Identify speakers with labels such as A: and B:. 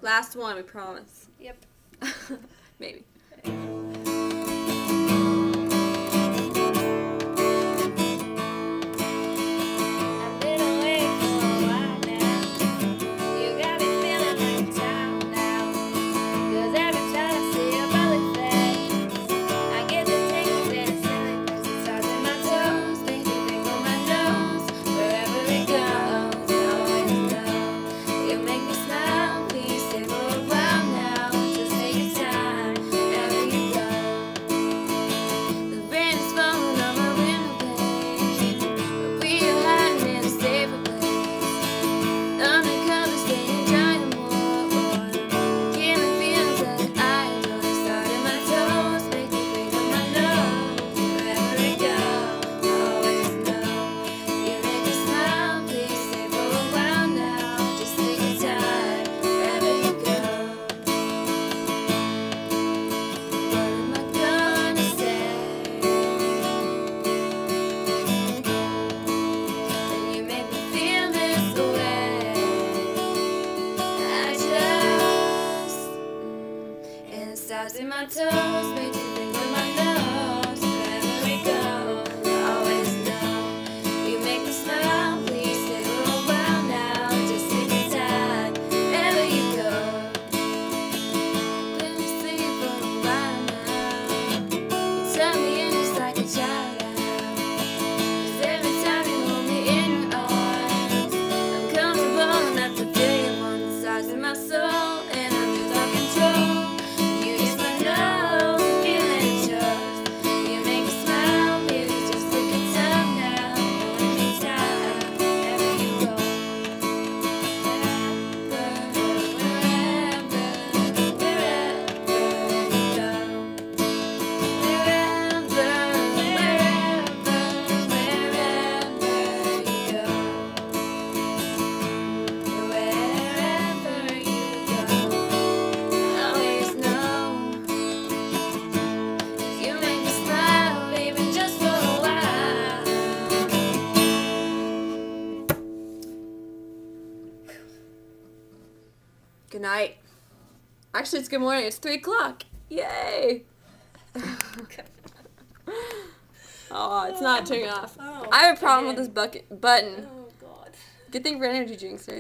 A: Last one, we promise.
B: Yep.
A: Maybe. Stars in my toes, make you think with my nose. Wherever we go, I always know. You make me smile, please stay a little while now. Just take your time, wherever you go. Let me see you for a while now. You turn me in just like a child. Cause every time you hold me in your arms, I'm comfortable enough to feel you on the stars in my soul. And I'm just all control. Good night. Actually, it's good morning. It's 3 o'clock. Yay! Oh, it's not turning off.
B: Oh,
A: I have a problem with this button.
B: Oh, God.
A: Good thing for energy drinks, right?